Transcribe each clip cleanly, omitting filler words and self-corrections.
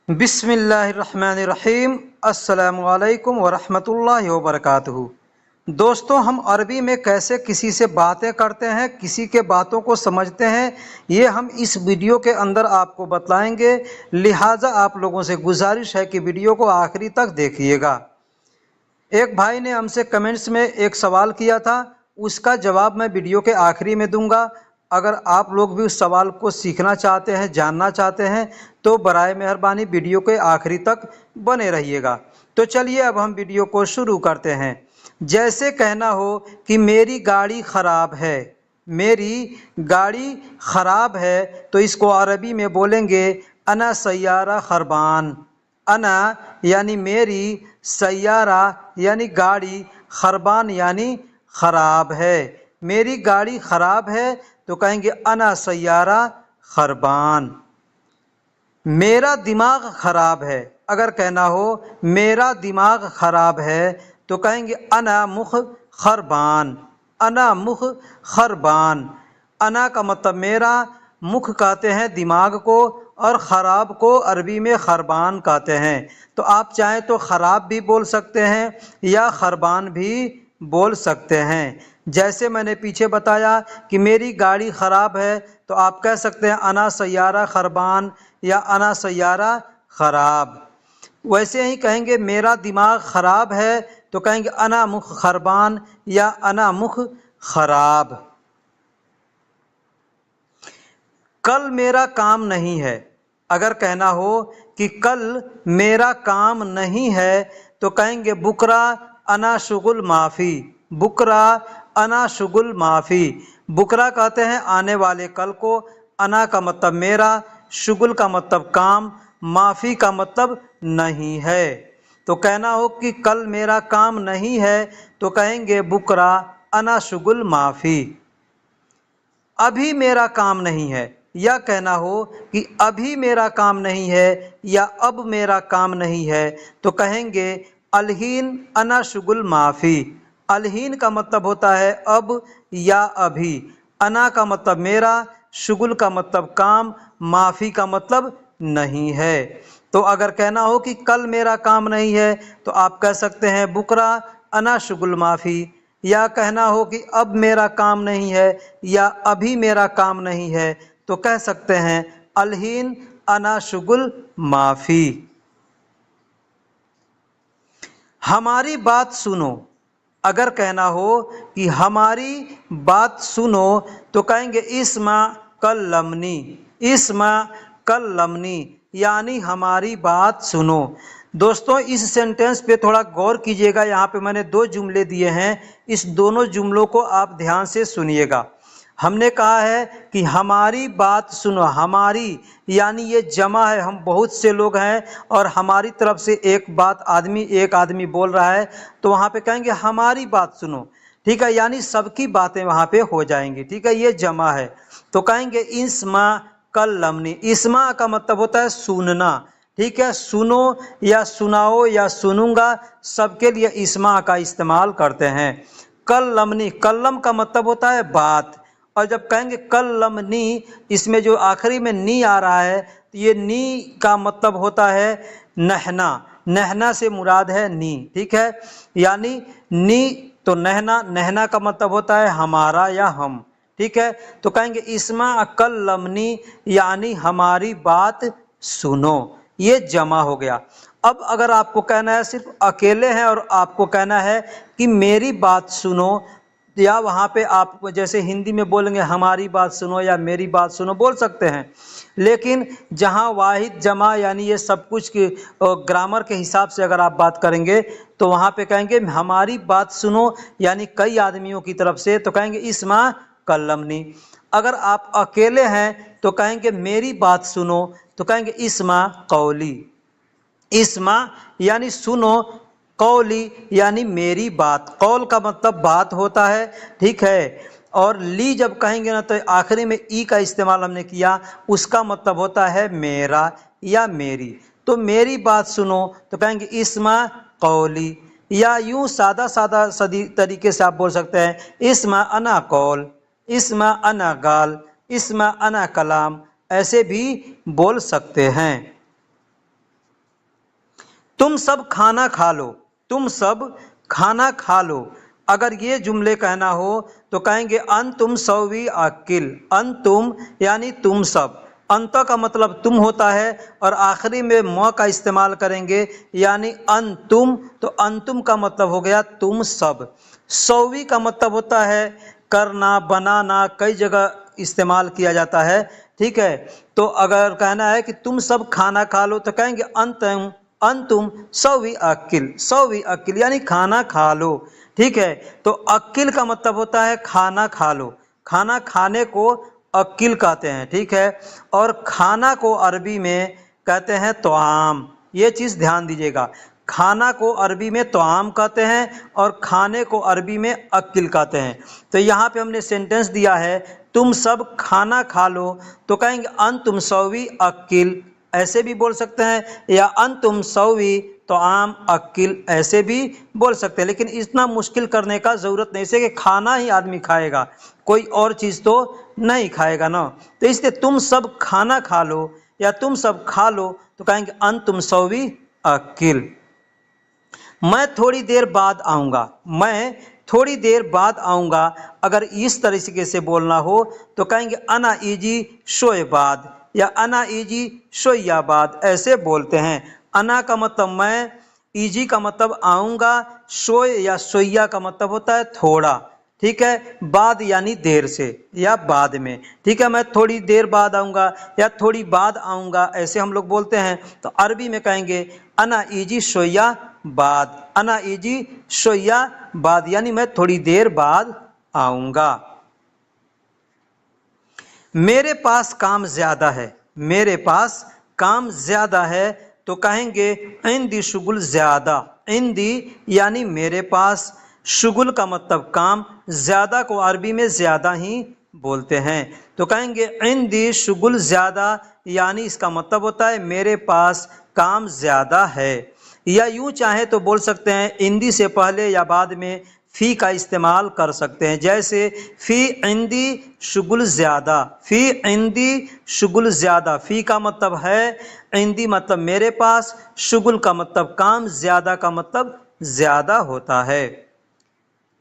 बिस्मिल्लाहिर्रहमानिर्रहीम। अस्सलामुअलैकुम वरहमतुल्लाहि वबरकातुहू। दोस्तों, हम अरबी में कैसे किसी से बातें करते हैं, किसी के बातों को समझते हैं, ये हम इस वीडियो के अंदर आपको बतलाएंगे। लिहाजा आप लोगों से गुजारिश है कि वीडियो को आखिरी तक देखिएगा। एक भाई ने हमसे कमेंट्स में एक सवाल किया था, उसका जवाब मैं वीडियो के आखिरी में दूंगा। अगर आप लोग भी उस सवाल को सीखना चाहते हैं, जानना चाहते हैं, तो बराए मेहरबानी वीडियो के आखिरी तक बने रहिएगा। तो चलिए अब हम वीडियो को शुरू करते हैं। जैसे कहना हो कि मेरी गाड़ी ख़राब है, मेरी गाड़ी ख़राब है, तो इसको अरबी में बोलेंगे अना सय्यारा खरबान। अना यानी मेरी, सय्यारा यानी गाड़ी, खरबान यानी ख़राब है। मेरी गाड़ी ख़राब है तो कहेंगे अना सय्यारा खरबान। मेरा दिमाग ख़राब है, अगर कहना हो मेरा दिमाग ख़राब है तो कहेंगे अना मुख खरबान। अना मुख खरबान। अना का मतलब मेरा, मुख कहते हैं दिमाग को, और ख़राब को अरबी में खरबान कहते हैं। तो आप चाहें तो ख़राब भी बोल सकते हैं या खरबान भी बोल सकते हैं। जैसे मैंने पीछे बताया कि मेरी गाड़ी ख़राब है, तो आप कह सकते हैं अना सय्यारा खरबान या अना सय्यारा ख़राब। वैसे ही कहेंगे मेरा दिमाग ख़राब है तो कहेंगे अना मुख खरबान या अना मुख ख़राब। कल मेरा काम नहीं है, अगर कहना हो कि कल मेरा काम नहीं है तो कहेंगे बुकरा अना शुगुल माफ़ी। बुकरा अना शुगुल माफ़ी। बुकरा कहते हैं आने वाले कल को। अना का मतलब मेरा, शुगुल का मतलब काम, माफ़ी का मतलब नहीं है। तो कहना हो कि कल मेरा काम नहीं है तो कहेंगे बुकरा अना शुगुल माफ़ी। अभी मेरा काम नहीं है, या कहना हो कि अभी मेरा काम नहीं है या अब मेरा काम नहीं है तो कहेंगे अलहीन अना शुगुल माफ़ी। अलहीन का मतलब होता है अब या अभी। अना का मतलब मेरा, शुगुल का मतलब काम, माफ़ी का मतलब नहीं है। तो अगर कहना हो कि कल मेरा काम नहीं है तो आप कह सकते हैं बुकरा अना शुगुल माफ़ी। या कहना हो कि अब मेरा काम नहीं है या अभी मेरा काम नहीं है तो कह सकते हैं अलहीन अना शुगुल माफ़ी। हमारी बात सुनो, अगर कहना हो कि हमारी बात सुनो तो कहेंगे इस्मा कल्लमनी। इस्मा कल्लमनी यानी हमारी बात सुनो। दोस्तों, इस सेंटेंस पे थोड़ा गौर कीजिएगा। यहाँ पे मैंने दो जुमले दिए हैं, इस दोनों जुमलों को आप ध्यान से सुनिएगा। हमने कहा है कि हमारी बात सुनो। हमारी यानी ये जमा है, हम बहुत से लोग हैं और हमारी तरफ से एक आदमी बोल रहा है, तो वहाँ पे कहेंगे हमारी बात सुनो। ठीक है, यानी सबकी बातें वहाँ पे हो जाएंगी। ठीक है, ये जमा है तो कहेंगे इस्मा कल्लमनी। इस्मा का मतलब होता है सुनना। ठीक है, सुनो या सुनाओ या सुनूंगा, सबके लिए इस्मा का इस्तेमाल करते हैं। कल्लमनी, कल्लम का मतलब होता है बात, और जब कहेंगे कल्लमनी, इसमें जो आखिरी में नी आ रहा है, तो ये नी का मतलब होता है नहना। नहना से मुराद है नी। ठीक है, यानी नी तो नहना, नहना का मतलब होता है हमारा या हम। ठीक है, तो कहेंगे इस्मा कल्लमनी यानी हमारी बात सुनो। ये जमा हो गया। अब अगर आपको कहना है सिर्फ अकेले हैं और आपको कहना है कि मेरी बात सुनो, या वहाँ पे आप जैसे हिंदी में बोलेंगे हमारी बात सुनो या मेरी बात सुनो बोल सकते हैं। लेकिन जहाँ वाहिद जमा यानी ये सब कुछ की ग्रामर के हिसाब से अगर आप बात करेंगे तो वहाँ पे कहेंगे हमारी बात सुनो यानी कई आदमियों की तरफ से, तो कहेंगे इस्मा कल्लमनी। अगर आप अकेले हैं तो कहेंगे मेरी बात सुनो, तो कहेंगे इस्मा कौली। इस्मा यानी सुनो, कौली यानी मेरी बात। कौल का मतलब बात होता है। ठीक है, और ली जब कहेंगे ना तो आखिरी में ई का इस्तेमाल हमने किया, उसका मतलब होता है मेरा या मेरी। तो मेरी बात सुनो तो कहेंगे इस्मा कौली, या यूं सादा सादा सदी तरीके से आप बोल सकते हैं इस्मा अना कौल, इस्मा अना गाल, इस्मा अना कलाम, ऐसे भी बोल सकते हैं। तुम सब खाना खा लो, तुम सब खाना खा लो। अगर ये जुमले कहना हो तो कहेंगे अंतुम सवी अकिल। अंतुम यानी तुम सब, अंत का मतलब तुम होता है और आखिरी में म का इस्तेमाल करेंगे यानी अंतुम, तो अंतुम का मतलब हो गया तुम सब। सवी का मतलब होता है करना, बनाना, कई जगह इस्तेमाल किया जाता है, ठीक है। तो अगर कहना है कि तुम सब खाना खा लो तो कहेंगे अंतुम अंतुम सवी अकिल। सवी अकिल यानी खाना खा लो, ठीक है। तो अकिल का मतलब होता है खाना खा लो, खाना खाने को अकिल कहते हैं, ठीक है। और खाना को अरबी में कहते हैं तोआम, ये चीज़ ध्यान दीजिएगा। खाना को अरबी में तोआम कहते हैं और खाने को अरबी में अकिल कहते हैं। तो यहाँ पे हमने सेंटेंस दिया है तुम सब खाना खा लो, तो कहेंगे अंतुम सवी अकिल, ऐसे भी बोल सकते हैं, या अंतुम सवी तो आम अकिल, ऐसे भी बोल सकते हैं। लेकिन इतना मुश्किल करने का ज़रूरत नहीं, इसे कि खाना ही आदमी खाएगा, कोई और चीज़ तो नहीं खाएगा ना। तो इसलिए तुम सब खाना खा लो या तुम सब खा लो तो कहेंगे अंतुम सवी अकिल। मैं थोड़ी देर बाद आऊँगा, मैं थोड़ी देर बाद आऊँगा। अगर इस तरीके से बोलना हो तो कहेंगे अना इजी शोए बाद या अना इजी शोयाबाद, ऐसे बोलते हैं। अना का मतलब मैं, इजी का मतलब आऊँगा, शोय या सोया का मतलब होता है थोड़ा, ठीक है। बाद यानी देर से या बाद में, ठीक है। मैं थोड़ी देर बाद आऊँगा या थोड़ी बाद आऊँगा, ऐसे हम लोग बोलते हैं। तो अरबी में कहेंगे अना इजी शोया बाद, अना इजी शोया बाद यानी मैं थोड़ी देर बाद आऊँगा। मेरे पास काम ज़्यादा है, मेरे पास काम ज़्यादा है तो कहेंगे इंदी शुगुल ज़्यादा। इंदी यानी मेरे पास, शुगुल का मतलब काम, ज़्यादा को अरबी में ज़्यादा ही बोलते हैं। तो कहेंगे इंदी शुगुल ज़्यादा यानी इसका मतलब होता है मेरे पास काम ज़्यादा है। या यूँ चाहे तो बोल सकते हैं इंदी से पहले या बाद में फ़ी का इस्तेमाल कर सकते हैं, जैसे फ़ी इंदी शुगुल ज़्यादा, फ़ी इंदी शुगुल ज़्यादा। फ़ी का मतलब है, इंदी मतलब मेरे पास, शुगुल का मतलब काम, ज़्यादा का मतलब ज़्यादा होता है।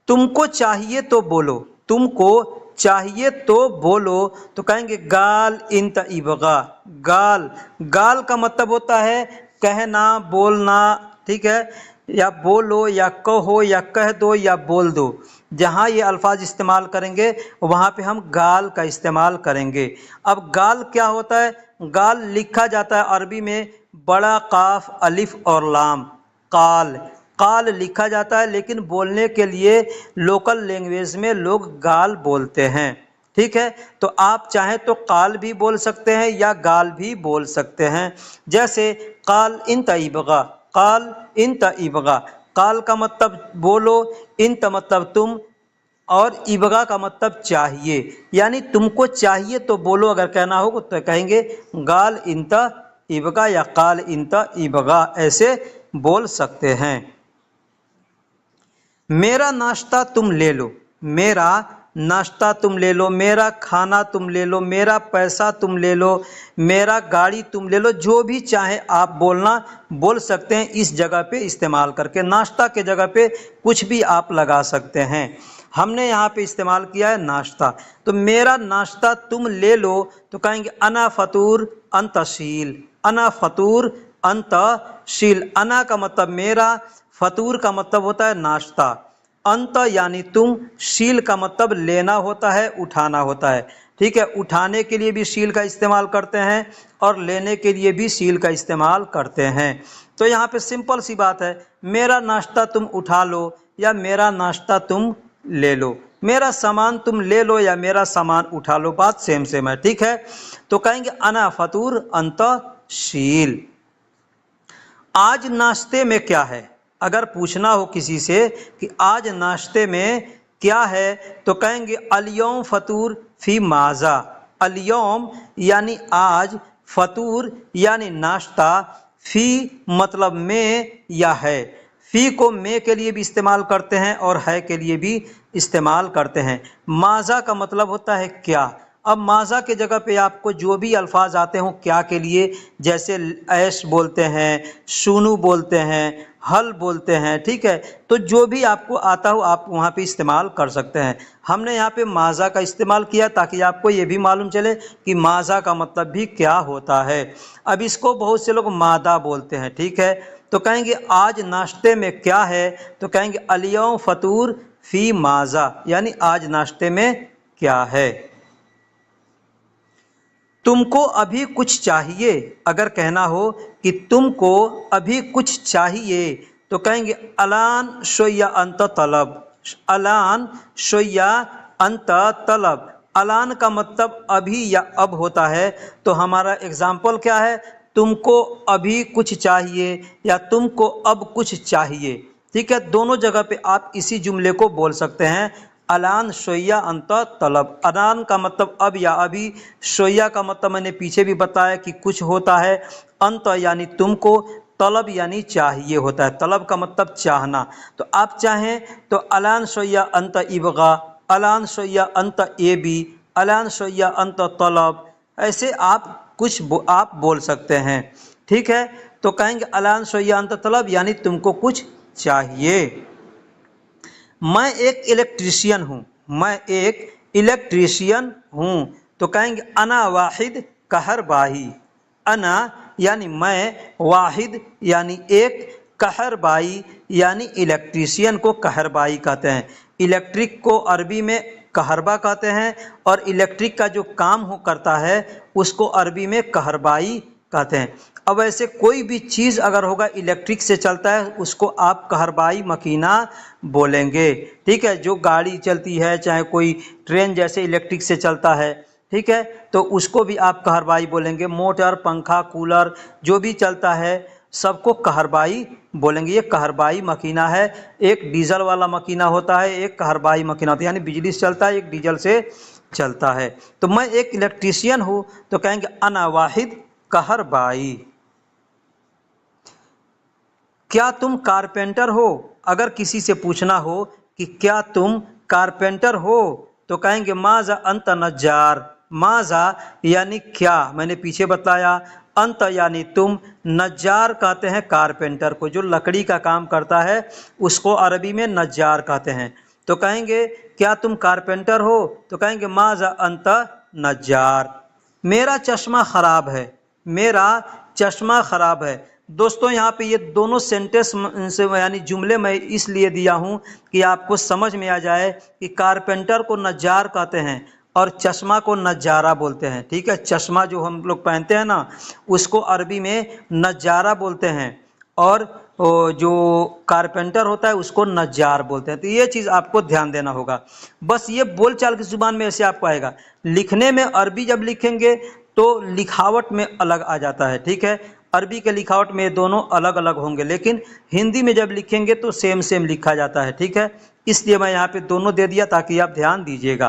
तुमको चाहिए तो बोलो, तुमको चाहिए तो बोलो तो कहेंगे गाल इंत इबगा। गाल, गाल का मतलब होता है कहना, बोलना, ठीक है। या बोलो या कहो या कह दो या बोल दो, जहाँ ये अल्फाज इस्तेमाल करेंगे वहाँ पे हम गाल का इस्तेमाल करेंगे। अब गाल क्या होता है? गाल लिखा जाता है अरबी में बड़ा काफ अलिफ और लाम, काल, काल लिखा जाता है, लेकिन बोलने के लिए लोकल लैंग्वेज में लोग गाल बोलते हैं, ठीक है। तो आप चाहें तो काल भी बोल सकते हैं या गाल भी बोल सकते हैं, जैसे काल इंत इबगा, काल इंत इबगा। काल का मतलब बोलो, इंत मतलब तुम, और इबगा का मतलब चाहिए, यानी तुमको चाहिए तो बोलो अगर कहना हो तो कहेंगे गाल इंत इबगा या काल इंत इबगा, ऐसे बोल सकते हैं। मेरा नाश्ता तुम ले लो, मेरा नाश्ता तुम ले लो, मेरा खाना तुम ले लो, मेरा पैसा तुम ले लो, मेरा गाड़ी तुम ले लो, जो भी चाहे आप बोलना बोल सकते हैं इस जगह पे इस्तेमाल करके। नाश्ता के जगह पे कुछ भी आप लगा सकते हैं। हमने यहाँ पे इस्तेमाल किया है नाश्ता, तो मेरा नाश्ता तुम ले लो तो कहेंगे अना फतूर अंतशील, अना फतूर अंतशील। अना का मतलब मेरा, फतूर का मतलब होता है नाश्ता, अंत यानी तुम, शील का मतलब लेना होता है, उठाना होता है, ठीक है। उठाने के लिए भी शील का इस्तेमाल करते हैं और लेने के लिए भी शील का इस्तेमाल करते हैं। तो यहाँ पे सिंपल सी बात है, मेरा नाश्ता तुम उठा लो या मेरा नाश्ता तुम ले लो, मेरा सामान तुम ले लो या मेरा सामान उठा लो, बात सेम सेम है, ठीक है। तो कहेंगे अना फतूर अंतशील। आज नाश्ते में क्या है? अगर पूछना हो किसी से कि आज नाश्ते में क्या है तो कहेंगे अलियौम फतूर फी माज़ा। अलियौम यानी आज, फतूर यानी नाश्ता, फी मतलब में या है। फी को में के लिए भी इस्तेमाल करते हैं और है के लिए भी इस्तेमाल करते हैं। माज़ा का मतलब होता है क्या, अब माज़ा के जगह पे आपको जो भी अल्फाज आते हों क्या के लिए, जैसे ऐश बोलते हैं, सुनू बोलते हैं, हल बोलते हैं, ठीक है, तो जो भी आपको आता हो आप वहाँ पे इस्तेमाल कर सकते हैं। हमने यहाँ पे माज़ा का इस्तेमाल किया ताकि आपको ये भी मालूम चले कि माज़ा का मतलब भी क्या होता है। अब इसको बहुत से लोग मादा बोलते हैं, ठीक है, तो कहेंगे आज नाश्ते में क्या है, तो कहेंगे अलियौम फतूर फी माज़ा, यानी आज नाश्ते में क्या है। तुमको अभी कुछ चाहिए, अगर कहना हो कि तुमको अभी कुछ चाहिए तो कहेंगे अलान शोया अंत तलब, अलान शोया अंत तलब। अलान का मतलब अभी या अब होता है, तो हमारा एग्जाम्पल क्या है, तुमको अभी कुछ चाहिए या तुमको अब कुछ चाहिए, ठीक है, दोनों जगह पे आप इसी जुमले को बोल सकते हैं। अलान शोया अंत तलब, अलान का मतलब अब या अभी, शोया का मतलब मैंने पीछे भी बताया कि कुछ होता है, अंत यानी तुमको, तलब यानी चाहिए होता है, तलब का मतलब चाहना। तो आप चाहें तो अलान शोया अंत इबगा, अलान शोया अंत एबी, अलान शोया अंत तलब, ऐसे आप कुछ आप बोल सकते हैं, ठीक है। तो कहेंगे अलान शोया अंत तलब यानी तुमको कुछ चाहिए। मैं एक इलेक्ट्रीशियन हूँ, मैं एक इलेक्ट्रीशियन हूँ, तो कहेंगे अना वाहिद कहरबाई, अना यानी मैं, वाहिद यानी एक, कहरबाई यानी इलेक्ट्रीशियन को कहरबाई कहते हैं। इलेक्ट्रिक को अरबी में कहरबा कहते हैं और इलेक्ट्रिक का जो काम हो करता है उसको अरबी में कहरबाई कहते हैं। अब ऐसे कोई भी चीज़ अगर होगा इलेक्ट्रिक से चलता है उसको आप कहरबाई मकीना बोलेंगे, ठीक है। जो गाड़ी चलती है चाहे कोई ट्रेन जैसे इलेक्ट्रिक से चलता है, ठीक है, तो उसको भी आप कहरबाई बोलेंगे। मोटर, पंखा, कूलर जो भी चलता है सबको कहरबाई बोलेंगे। ये कहरबाई मकीना है। एक डीजल वाला मकीना होता है, एक कहरबाई मकीना होता है, यानी बिजली से चलता है, एक डीजल से चलता है। तो मैं एक इलेक्ट्रीशियन हूँ तो कहेंगे अना वाहिद कहरबाई। क्या तुम कारपेंटर हो, अगर किसी से पूछना हो कि क्या तुम कारपेंटर हो तो कहेंगे माजा अंत नज्जार, माजा यानी क्या, मैंने पीछे बताया, अंत यानी तुम, नज्जार कहते हैं कारपेंटर को, जो लकड़ी का काम करता है उसको अरबी में नज्जार कहते हैं। तो कहेंगे क्या तुम कारपेंटर हो तो कहेंगे माजा अंत नज्जार। मेरा चश्मा ख़राब है, मेरा चश्मा ख़राब है। दोस्तों यहाँ पे ये दोनों सेंटेंस यानी जुमले मैं इसलिए दिया हूँ कि आपको समझ में आ जाए कि कारपेंटर को नज्जार कहते हैं और चश्मा को नजारा बोलते हैं, ठीक है। चश्मा जो हम लोग पहनते हैं ना उसको अरबी में नजारा बोलते हैं और जो कारपेंटर होता है उसको नज्जार बोलते हैं। तो ये चीज़ आपको ध्यान देना होगा। बस ये बोलचाल की ज़ुबान में ऐसे आपको आएगा। लिखने में अरबी जब लिखेंगे तो लिखावट में अलग आ जाता है, ठीक है। अरबी के लिखावट में दोनों अलग अलग होंगे, लेकिन हिंदी में जब लिखेंगे तो सेम सेम लिखा जाता है, ठीक है। इसलिए मैं यहाँ पे दोनों दे दिया ताकि आप ध्यान दीजिएगा।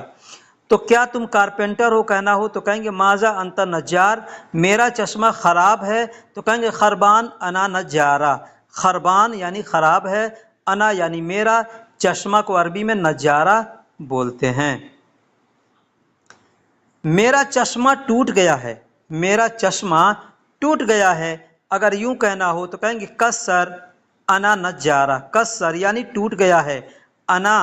तो क्या तुम कारपेंटर हो कहना हो तो कहेंगे माजा अंत नज्जार। मेरा चश्मा ख़राब है तो कहेंगे खरबान अना नज्जारा, खरबान यानी ख़राब है, अना यानी मेरा, चश्मा को अरबी में नज्जारा बोलते हैं। मेरा चश्मा टूट गया है, मेरा चश्मा टूट गया है, अगर यूं कहना हो तो कहेंगे कसर अना नज्जारा, कसर यानी टूट गया है, अना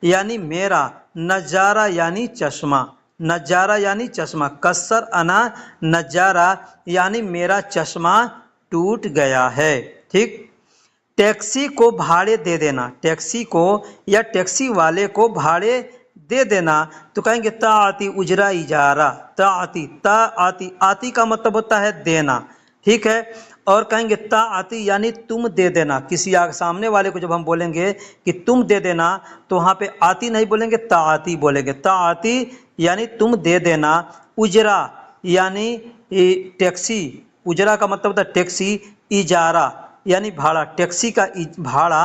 यानी मेरा, नजारा यानी चश्मा, नजारा यानी चश्मा, कसर अना नजारा यानी मेरा चश्मा टूट गया है, ठीक। टैक्सी को भाड़े दे देना, टैक्सी को या टैक्सी वाले को भाड़े दे देना तो कहेंगे ताआती उजरा इजारा, ताआती, ताआती, आती का मतलब होता है देना, ठीक है। और कहेंगे ताआती यानी तुम दे देना। किसी सामने वाले को जब हम बोलेंगे कि तुम दे देना तो वहाँ पे आती नहीं बोलेंगे, ताआती बोलेंगे। ताआती यानी तुम दे देना। उजरा यानी टैक्सी, उजरा का मतलब होता है टैक्सी, इजारा यानी भाड़ा, टैक्सी का भाड़ा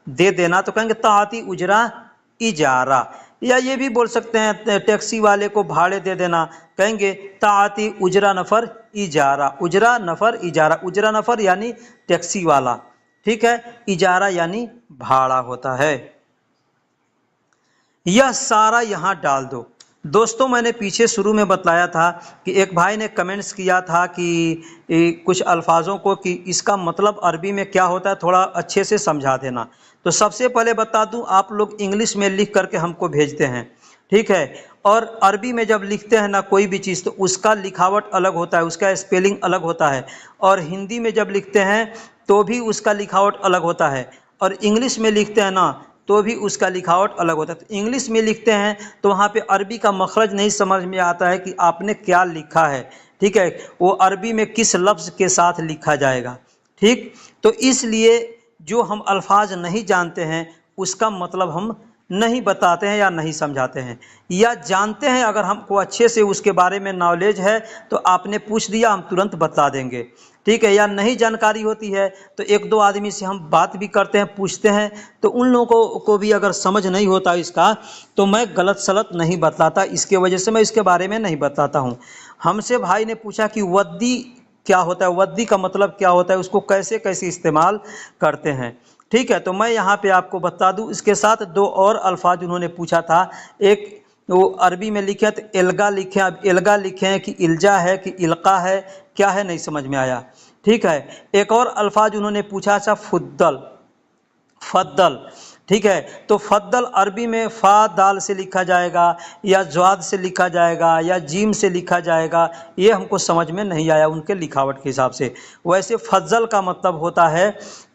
दे देना तो कहेंगे ताआती उजरा इजारा। या ये भी बोल सकते हैं टैक्सी वाले को भाड़े दे देना, कहेंगे ताआती उजरा नफ़र इजारा, उजरा नफ़र इजारा, उजरा नफ़र यानी टैक्सी वाला, ठीक है, इजारा यानी भाड़ा होता है। यह सारा यहाँ डाल दो, दोस्तों मैंने पीछे शुरू में बतलाया था कि एक भाई ने कमेंट्स किया था कि कुछ अल्फाजों को कि इसका मतलब अरबी में क्या होता है, थोड़ा अच्छे से समझा देना। तो सबसे पहले बता दूं, आप लोग इंग्लिश में लिख करके हमको भेजते हैं, ठीक है, और अरबी में जब लिखते हैं ना कोई भी चीज़, तो उसका लिखावट अलग होता है, उसका स्पेलिंग अलग होता है। और हिंदी में जब लिखते हैं तो भी उसका लिखावट अलग होता है, और इंग्लिश में लिखते हैं ना तो भी उसका लिखावट अलग होता है। तो इंग्लिश में लिखते हैं तो वहाँ पे अरबी का मखरज नहीं समझ में आता है कि आपने क्या लिखा है, ठीक है, वो अरबी में किस लफ्ज़ के साथ लिखा जाएगा, ठीक। तो इसलिए जो हम अल्फाज नहीं जानते हैं उसका मतलब हम नहीं बताते हैं या नहीं समझाते हैं, या जानते हैं अगर हमको अच्छे से उसके बारे में नॉलेज है तो आपने पूछ दिया हम तुरंत बता देंगे, ठीक है। या नहीं जानकारी होती है तो एक दो आदमी से हम बात भी करते हैं, पूछते हैं, तो उन लोगों को भी अगर समझ नहीं होता इसका तो मैं गलत सलत नहीं बतलाता, इसके वजह से मैं इसके बारे में नहीं बताता हूँ। हमसे भाई ने पूछा कि वद्दी क्या होता है, वद्दी का मतलब क्या होता है, उसको कैसे कैसे इस्तेमाल करते हैं, ठीक है। तो मैं यहाँ पे आपको बता दूँ, इसके साथ दो और अल्फाज उन्होंने पूछा था। एक वो अरबी में लिखे तो एल्गा लिखे, अब एल्गा लिखे हैं कि इल्जा है कि इल्का है, क्या है नहीं समझ में आया, ठीक है। एक और अल्फाज उन्होंने पूछा था फुद्दल, फद्दल, ठीक है। तो फद्दल अरबी में फ़ा दाल से लिखा जाएगा या ज्वाद से लिखा जाएगा या जीम से लिखा जाएगा, ये हमको समझ में नहीं आया उनके लिखावट के हिसाब से। वैसे फज्जल का मतलब होता है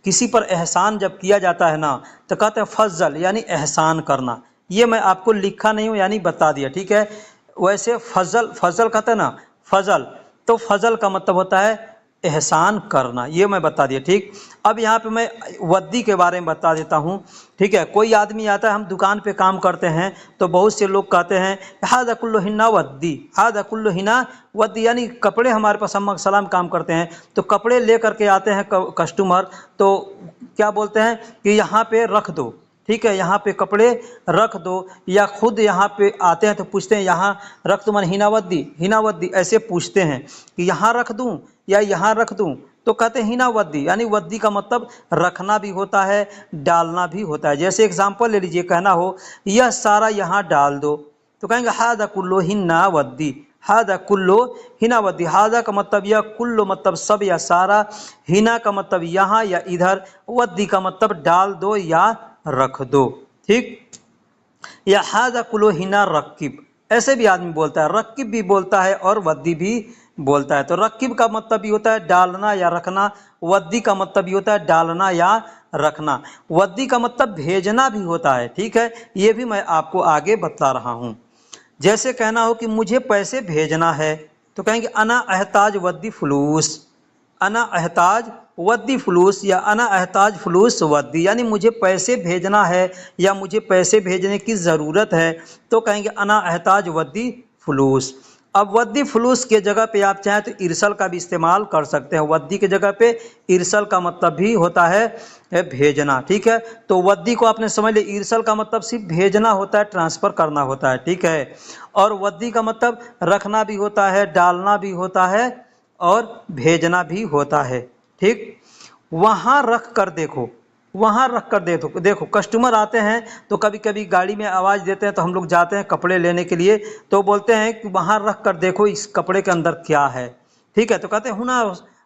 किसी पर एहसान जब किया जाता है ना तो कहते हैं फज्जल यानी एहसान करना, ये मैं आपको लिखा नहीं हूँ यानी बता दिया, ठीक है। वैसे फजल, फजल कहते हैं ना फजल, तो फजल का मतलब होता है एहसान करना, ये मैं बता दिया, ठीक। अब यहाँ पे मैं वद्दी के बारे में बता देता हूँ, ठीक है। कोई आदमी आता है, हम दुकान पे काम करते हैं तो बहुत से लोग कहते हैं हादा कुल्लु हिन्ना वद्दी, हादा कुल्लु हिना वद्दी, यानी कपड़े हमारे पास, हम सलाम काम करते हैं तो कपड़े ले करके आते हैं कस्टमर, तो क्या बोलते हैं कि यहाँ पे रख दो, ठीक है, यहाँ पे कपड़े रख दो, या खुद यहाँ पे आते हैं तो पूछते हैं यहाँ रख दो, मान हिनावद्दी, हिनावद्दी ऐसे पूछते हैं कि यहाँ रख दूँ या यहाँ रख दूँ, तो कहते हैं हिनावद्दी, यानी वद्दी का मतलब रखना भी होता है, डालना भी होता है। जैसे एग्जांपल ले लीजिए, कहना हो यह सारा यहाँ डाल दो, तो कहेंगे हादा कुल्लो हिन्ना वद्दी, हादा कुल्लो हिनावद्दी। हादा का मतलब यह, कुल्लो मतलब सब या सारा, हिना का मतलब यहाँ या इधर, वद्दी का मतलब डाल दो या रख दो, ठीक। या हादा कुलो हिना रक्किब, ऐसे भी आदमी बोलता है, रक्किब भी बोलता है और वद्दी भी बोलता है। तो रक्किब का मतलब भी होता है डालना या रखना, वद्दी का मतलब भी होता है डालना या रखना, वद्दी का मतलब भेजना भी होता है, ठीक है। ये भी मैं आपको आगे बता रहा हूँ। जैसे कहना हो कि मुझे पैसे भेजना है तो कहेंगे अना अहताज वद्दी फलूस, अना अहताज वद्दी फलूस या अना अहताज फलूस वद्दी, यानी मुझे पैसे भेजना है या मुझे पैसे भेजने की ज़रूरत है तो कहेंगे अना अहताज वद्दी फलूस। अब वद्दी फलूस के जगह पे आप चाहें तो इरसल का भी इस्तेमाल कर सकते हैं, वद्दी के जगह पे इरसल का मतलब भी होता है भेजना, ठीक है। तो वद्दी को आपने समझ लिया, इरसल का मतलब सिर्फ भेजना होता है, ट्रांसफ़र करना होता है, ठीक है। और वद्दी का मतलब रखना भी होता है, डालना भी होता है और भेजना भी होता है, ठीक। वहाँ रख कर देखो, वहाँ रख कर देखो, देखो कस्टमर आते हैं तो कभी कभी गाड़ी में आवाज़ देते हैं, तो हम लोग जाते हैं कपड़े लेने के लिए तो बोलते हैं कि वहाँ रख कर देखो इस कपड़े के अंदर क्या है, ठीक है। तो कहते हैं हुना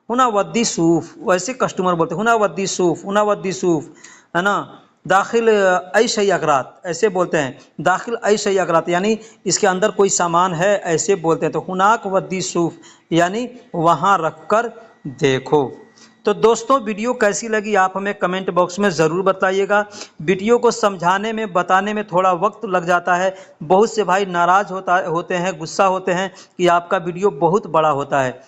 हुना वद्दी सूफ, वैसे कस्टमर बोलते हैं हुना वद्दी सूफ, हुना वद्दी सूफ, है ना। दाखिल ऐ शई अगरात, ऐसे बोलते हैं, दाखिल ऐ शई अगरात यानी इसके अंदर कोई सामान है, ऐसे बोलते हैं। तो हुनाक वद्दी सूफ यानी वहाँ रख कर देखो। तो दोस्तों वीडियो कैसी लगी आप हमें कमेंट बॉक्स में ज़रूर बताइएगा। वीडियो को समझाने में बताने में थोड़ा वक्त लग जाता है, बहुत से भाई नाराज़ होते हैं, गुस्सा होते हैं कि आपका वीडियो बहुत बड़ा होता है,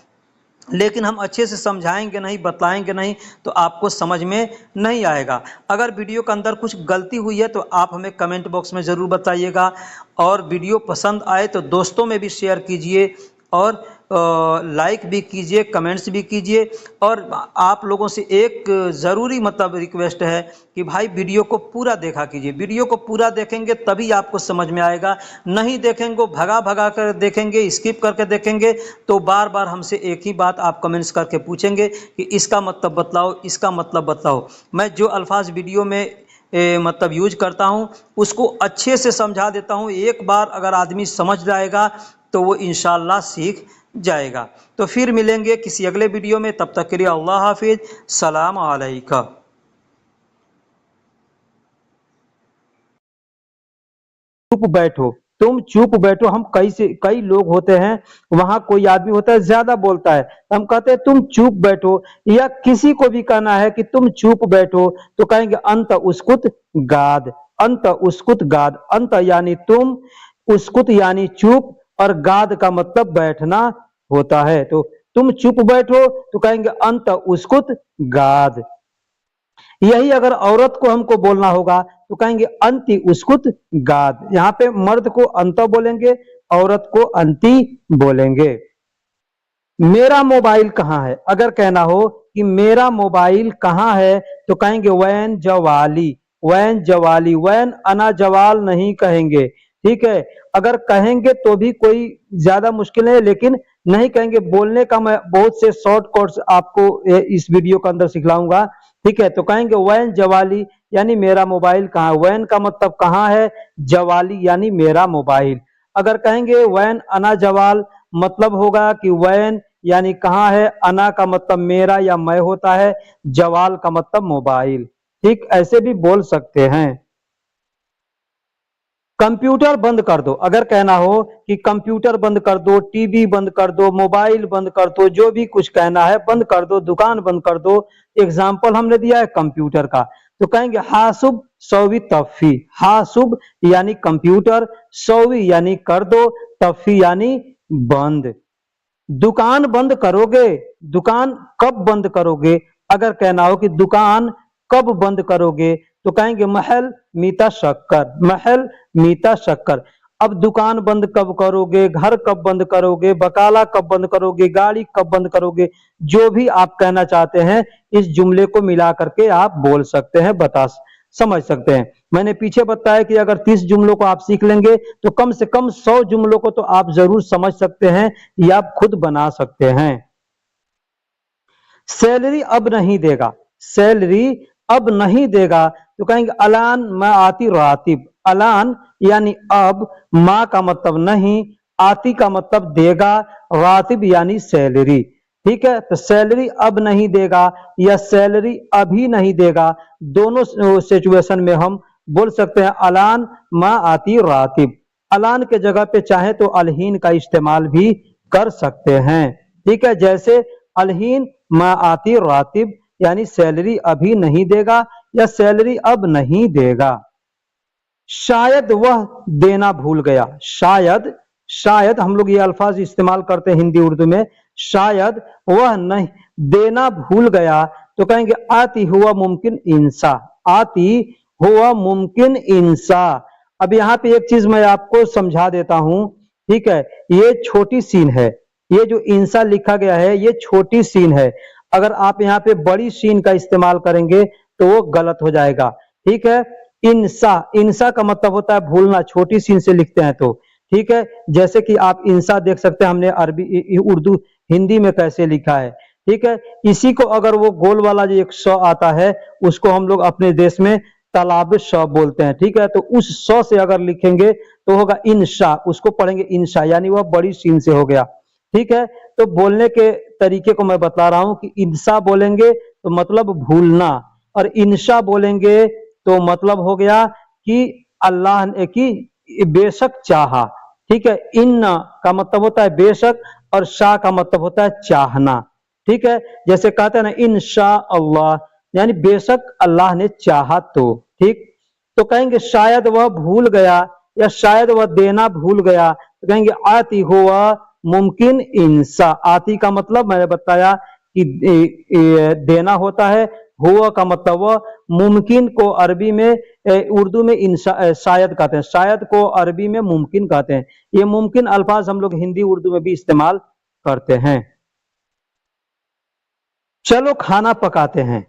लेकिन हम अच्छे से समझाएंगे नहीं, बताएंगे नहीं तो आपको समझ में नहीं आएगा। अगर वीडियो के अंदर कुछ गलती हुई है तो आप हमें कमेंट बॉक्स में ज़रूर बताइएगा, और वीडियो पसंद आए तो दोस्तों में भी शेयर कीजिए और लाइक भी कीजिए, कमेंट्स भी कीजिए। और आप लोगों से एक ज़रूरी मतलब रिक्वेस्ट है कि भाई वीडियो को पूरा देखा कीजिए, वीडियो को पूरा देखेंगे तभी आपको समझ में आएगा, नहीं देखेंगे भगा भगा कर देखेंगे, स्किप करके देखेंगे तो बार बार हमसे एक ही बात आप कमेंट्स करके पूछेंगे कि इसका मतलब बतलाओ, इसका मतलब बतलाओ। मैं जो अल्फाज वीडियो में मतलब यूज करता हूँ, उसको अच्छे से समझा देता हूँ। एक बार अगर आदमी समझ जाएगा तो वो इंशाअल्लाह सीख जाएगा। तो फिर मिलेंगे किसी अगले वीडियो में, तब तक के लिए अल्लाह हाफिज, सलाम अलैकुम। चुप बैठो, तुम चुप बैठो। हम कई लोग होते हैं, वहां कोई आदमी होता है ज्यादा बोलता है, हम कहते हैं तुम चुप बैठो। या किसी को भी कहना है कि तुम चुप बैठो तो कहेंगे अंत उसकुत गाद। अंत उसकुत गाद, अंत यानी तुम, उसकुत यानी चुप, और गाद का मतलब बैठना होता है। तो तुम चुप बैठो तो कहेंगे अंत उसकुत गाद। यही अगर औरत को हमको बोलना होगा तो कहेंगे अंति उसकुत गाद। यहाँ पे मर्द को अंत बोलेंगे, औरत को अंति बोलेंगे। मेरा मोबाइल कहाँ है, अगर कहना हो कि मेरा मोबाइल कहाँ है तो कहेंगे वैन जवाली। वैन जवाली, वैन अना जवाल नहीं कहेंगे, ठीक है। अगर कहेंगे तो भी कोई ज्यादा मुश्किल नहीं है, लेकिन नहीं कहेंगे। बोलने का मैं बहुत से शॉर्ट कोर्स आपको इस वीडियो के अंदर सिखलाऊंगा, ठीक है। तो कहेंगे वैन जवाली यानी मेरा मोबाइल कहाँ है। वैन का मतलब कहाँ है, जवाली यानी मेरा मोबाइल। अगर कहेंगे वैन अना जवाल, मतलब होगा कि वैन यानी कहाँ है, अना का मतलब मेरा या मैं होता है, जवाल का मतलब मोबाइल। ठीक, ऐसे भी बोल सकते हैं। कंप्यूटर बंद कर दो, अगर कहना हो कि कंप्यूटर बंद कर दो, टीवी बंद कर दो, मोबाइल बंद कर दो, जो भी कुछ कहना है बंद कर दो, दुकान बंद कर दो। एग्जाम्पल हमने दिया है कंप्यूटर का, तो कहेंगे हासुब सौवी तफी। हासुब यानी कंप्यूटर, सौवी यानी कर दो, तफी यानी बंद। दुकान बंद करोगे, दुकान कब बंद करोगे, अगर कहना हो कि दुकान कब बंद करोगे तो कहेंगे महल मीता शक्कर। महल मीता शक्कर। अब दुकान बंद कब करोगे, घर कब बंद करोगे, बकाला कब बंद करोगे, गाड़ी कब बंद करोगे, जो भी आप कहना चाहते हैं इस जुमले को मिला करके आप बोल सकते हैं, समझ सकते हैं। मैंने पीछे बताया कि अगर 30 जुमलों को आप सीख लेंगे तो कम से कम 100 जुमलों को तो आप जरूर समझ सकते हैं या आप खुद बना सकते हैं। सैलरी अब नहीं देगा, सैलरी अब नहीं देगा तो कहेंगे अलान मैं आती रातिब। अलान यानी अब, माँ का मतलब नहीं, आती का मतलब देगा, रातिब यानी सैलरी। ठीक है, तो सैलरी अब नहीं देगा या सैलरी अभी नहीं देगा, दोनों सिचुएशन में हम बोल सकते हैं अलान माँ आती रातिब। अलान के जगह पे चाहे तो अलहीन का इस्तेमाल भी कर सकते हैं। ठीक है, जैसे अलहीन माँ आती रातिब यानी सैलरी अभी नहीं देगा या सैलरी अब नहीं देगा। शायद वह देना भूल गया। शायद, शायद हम लोग ये अल्फाज इस्तेमाल करते हैं हिंदी उर्दू में। शायद वह नहीं देना भूल गया तो कहेंगे आती हुआ मुमकिन इंसा। आती हुआ मुमकिन इंसा। अब यहाँ पे एक चीज मैं आपको समझा देता हूं, ठीक है। ये छोटी सीन है, ये जो इंसा लिखा गया है ये छोटी सीन है। अगर आप यहाँ पे बड़ी सीन का इस्तेमाल करेंगे तो वो गलत हो जाएगा। ठीक है, इंसा, इंसा का मतलब होता है भूलना, छोटी सीन से लिखते हैं तो। ठीक है, जैसे कि आप इंसा देख सकते हैं हमने अरबी उर्दू हिंदी में कैसे लिखा है। ठीक है, इसी को अगर वो गोल वाला जो एक श आता है उसको हम लोग अपने देश में तालाब श बोलते हैं। ठीक है, तो उस श से अगर लिखेंगे तो होगा इंशा, उसको पढ़ेंगे इंशा, यानी वह बड़ी सीन से हो गया। ठीक है, तो बोलने के तरीके को मैं बता रहा हूं कि इंसा बोलेंगे तो मतलब भूलना, और इंशा बोलेंगे तो मतलब हो गया कि अल्लाह ने कि बेशक चाहा। ठीक है, इन का मतलब होता है बेशक और शाह का मतलब होता है चाहना। ठीक है, जैसे कहते हैं ना इंशा अल्लाह, यानी बेशक अल्लाह ने चाहा तो। ठीक, तो कहेंगे शायद वह भूल गया या शायद वह देना भूल गया तो कहेंगे आती हुआ मुमकिन इंसा। आती का मतलब मैंने बताया कि देना होता है, हुआ का मतलब वह, मुमकिन को अरबी में उर्दू में इंशा शायद कहते हैं, शायद को अरबी में मुमकिन कहते हैं। ये मुमकिन अल्फाज हम लोग हिंदी उर्दू में भी इस्तेमाल करते हैं। चलो खाना पकाते हैं,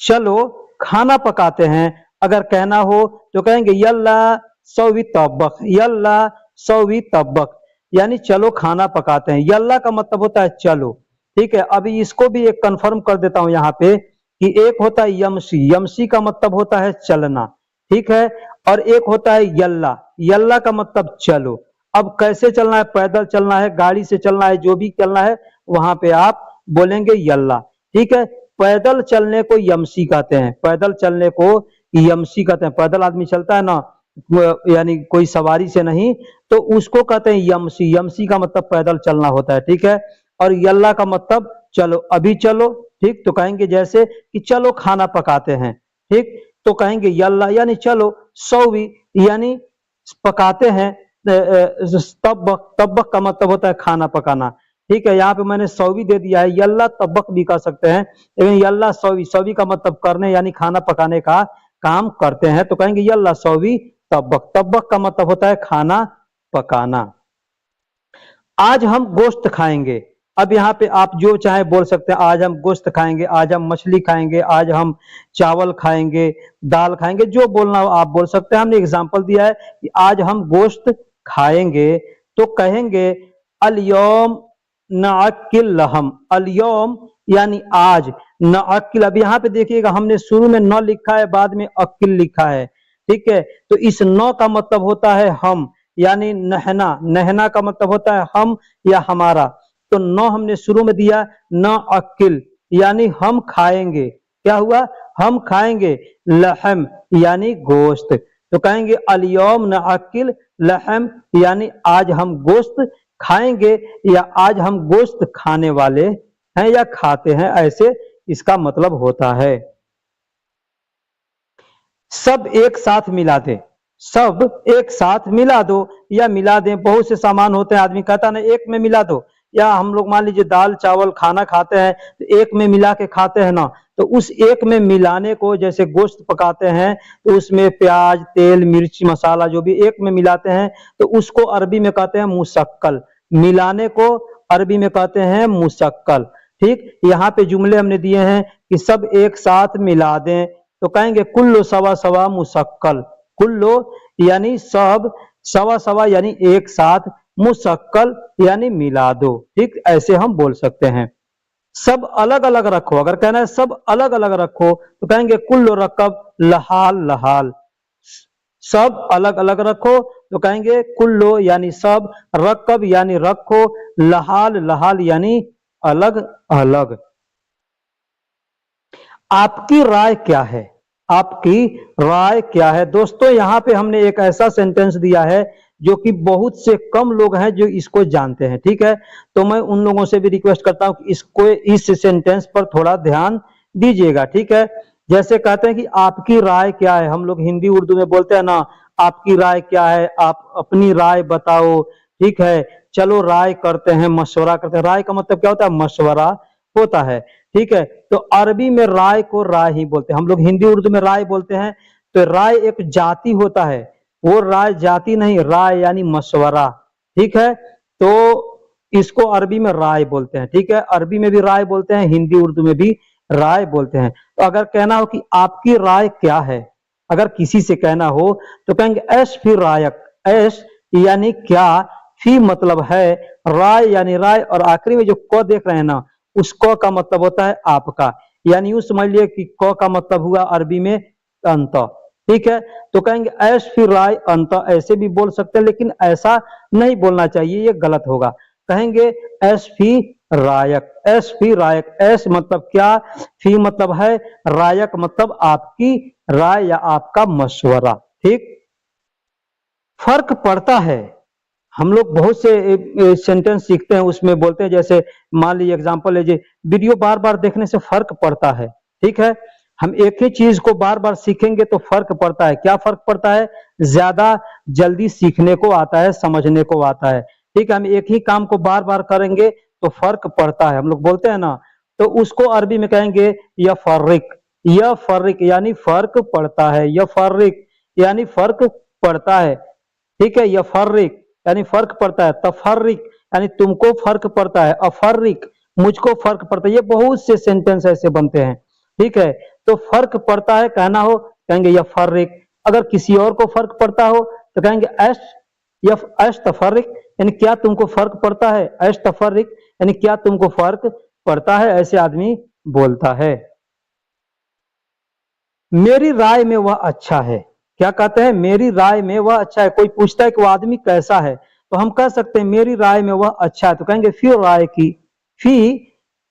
चलो खाना पकाते हैं अगर कहना हो तो कहेंगे यल्ला सौवी तबक। यल्ला सौवी तबक यानी चलो खाना पकाते हैं। यल्ला का मतलब होता है चलो। ठीक है, अभी इसको भी एक कंफर्म कर देता हूं यहाँ पे कि एक होता है यमसी। यमसी का मतलब होता है चलना, ठीक है। और एक होता है यल्ला, यल्ला का मतलब चलो। अब कैसे चलना है, पैदल चलना है, गाड़ी से चलना है, जो भी चलना है वहां पे आप बोलेंगे यल्ला, ठीक है। पैदल चलने को यमसी कहते हैं, पैदल चलने को यमसी कहते हैं। पैदल आदमी चलता है ना, यानी कोई सवारी से नहीं, तो उसको कहते हैं यमसी। यमसी का मतलब पैदल चलना होता है, ठीक है। और यल्ला का मतलब चलो, अभी चलो, ठीक। तो कहेंगे जैसे कि चलो खाना पकाते हैं, ठीक, तो कहेंगे यल्ला यानी चलो। सौवी यानी पकाते हैं। तब्बक, तब्बक का मतलब होता है खाना पकाना, ठीक है। यहाँ पे मैंने सौवी दे दिया है, यल्ला तब्बक भी कह सकते हैं, लेकिन यल्ला सौवी, सौवी का मतलब करने यानी खाना पकाने का काम करते हैं, तो कहेंगे यल्ला सौवी तब्बक। तब्बक का मतलब होता है खाना पकाना। आज हम गोश्त खाएंगे। अब यहाँ पे आप जो चाहे बोल सकते हैं, आज हम गोश्त खाएंगे, आज हम मछली खाएंगे, आज हम चावल खाएंगे, दाल खाएंगे, जो बोलना हो आप बोल सकते हैं। हमने एग्जांपल दिया है कि आज हम गोश्त खाएंगे, तो कहेंगे अल-यौम नअक्किल लहम। अल-यौम यानी आज, नअक्किल, अब यहाँ पे देखिएगा हमने शुरू में न लिखा है, बाद में अक्किल लिखा है, ठीक है। तो इस न का मतलब होता है हम, यानी नहना। नहना का मतलब होता है हम या हमारा। तो न हमने शुरू में दिया, न अक्किल यानी हम खाएंगे। क्या हुआ, हम खाएंगे। लहम यानी गोश्त, तो कहेंगे अल-यौम नअक्किल लहम, यानी आज हम गोश्त खाएंगे, या आज हम गोश्त खाने वाले हैं या खाते हैं, ऐसे इसका मतलब होता है। सब एक साथ मिला दे, सब एक साथ मिला दो या मिला दें। बहुत से सामान होते हैं, आदमी कहता ना एक में मिला दो, या हम लोग मान लीजिए दाल चावल खाना खाते हैं तो एक में मिला के खाते हैं ना, तो उस एक में मिलाने को, जैसे गोश्त पकाते हैं तो उसमें प्याज तेल मिर्च मसाला जो भी एक में मिलाते हैं, तो उसको अरबी में कहते हैं मुशक्कल। मिलाने को अरबी में कहते हैं मुशक्कल, ठीक। यहाँ पे जुमले हमने दिए हैं कि सब एक साथ मिला दें, तो कहेंगे कुल्लो सवा सवा मुशक्कल। कुल्लो यानी सब, सवा सवा यानी एक साथ, मुशक्कल यानी मिला दो, ठीक। ऐसे हम बोल सकते हैं। सब अलग अलग रखो, अगर कहना है सब अलग अलग रखो, तो कहेंगे कुल्लो रकब लहाल लहाल। सब अलग अलग रखो, तो कहेंगे कुल्लो यानी सब, रकब यानी रखो, लहाल लहाल यानी अलग अलग। आपकी राय क्या है, आपकी राय क्या है। दोस्तों यहाँ पे हमने एक ऐसा सेंटेंस दिया है जो कि बहुत से कम लोग हैं जो इसको जानते हैं, ठीक है। तो मैं उन लोगों से भी रिक्वेस्ट करता हूं कि इसको, इस सेंटेंस पर थोड़ा ध्यान दीजिएगा, ठीक है। जैसे कहते हैं कि आपकी राय क्या है, हम लोग हिंदी उर्दू में बोलते हैं ना, आपकी राय क्या है, आप अपनी राय बताओ, ठीक है। चलो राय करते हैं, मशवरा करते हैं। राय का मतलब क्या होता है, मशवरा होता है, ठीक है। तो अरबी में राय को राय ही बोलते हैं, हम लोग हिंदी उर्दू में राय बोलते हैं। तो राय एक जाति होता है, वो राय जाति नहीं, राय यानी मशवरा, ठीक है। तो इसको अरबी में राय बोलते हैं, ठीक है। अरबी में भी राय बोलते हैं, हिंदी उर्दू में भी राय बोलते हैं। तो अगर कहना हो कि आपकी राय क्या है, अगर किसी से कहना हो तो कहेंगे ऐश फी रायक। ऐश यानी क्या, फी मतलब है, राय यानी राय, और आखिरी में जो क देख रहे हैं ना, उस क का मतलब होता है आपका। यानी यूं समझ लिए कि क का मतलब हुआ अरबी में अंत, ठीक है। तो कहेंगे ऐश फी राय अंत, ऐसे भी बोल सकते हैं, लेकिन ऐसा नहीं बोलना चाहिए, ये गलत होगा। कहेंगे ऐश फी रायक, ऐश फी रायक। ऐश मतलब क्या, फी मतलब है, रायक मतलब आपकी राय या आपका मशवरा, ठीक। फर्क पड़ता है, हम लोग बहुत से सेंटेंस सीखते हैं, उसमें बोलते हैं, जैसे मान लीजिए एग्जांपल लीजिए, वीडियो बार बार देखने से फर्क पड़ता है, ठीक है। हम एक ही चीज को बार बार सीखेंगे तो फर्क पड़ता है। क्या फर्क पड़ता है, ज्यादा जल्दी सीखने को आता है, समझने को आता है, ठीक है। हम एक ही काम को बार बार करेंगे तो फर्क पड़ता है, हम लोग बोलते हैं ना। तो उसको अरबी में कहेंगे यफर्रिक। यफर्रिक यानी फर्क पड़ता है, यफर्रिक यानी फर्क पड़ता है, ठीक है। यफर्रिक यानी फर्क पड़ता है, तफर्रिक यानी तुमको फर्क पड़ता है, अफर्रिक मुझको फर्क पड़ता है। ये बहुत से सेंटेंस ऐसे बनते हैं, ठीक है। तो फर्क पड़ता है कहना हो, कहेंगे यफर्रिक। अगर किसी और को फर्क पड़ता हो तो कहेंगे ऐश, यफ ऐश तफर्रिक, यानी क्या तुमको फर्क पड़ता है, ऐश तफर्रिक यानी क्या तुमको फर्क पड़ता है, ऐसे आदमी बोलता है। मेरी राय में वह अच्छा है, क्या कहते हैं, मेरी राय में वह अच्छा है। कोई पूछता है कि वो आदमी कैसा है, तो हम कह सकते हैं मेरी राय में वह अच्छा है, तो कहेंगे फी राय की, फी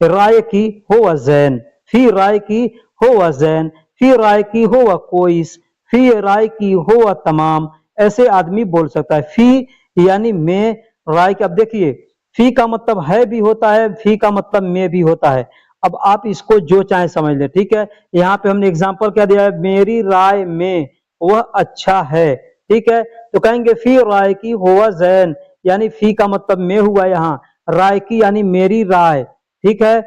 राय की हो व जैन, फी राय की हो व जैन, फी राय की हो व कोइस, फी राय की हो व तमाम। ऐसे आदमी बोल सकता है। फी यानी में, राय के, अब देखिए फी का मतलब है भी होता है, फी का मतलब में भी होता है। अब आप इसको जो चाहे समझ ले, ठीक है। यहाँ पे हमने एग्जांपल क्या दिया है, मेरी राय में वह अच्छा है, ठीक है। तो कहेंगे फी राय की हुआ जैन, यानी फी का मतलब में हुआ यहाँ, राय की यानी मेरी राय, ठीक है।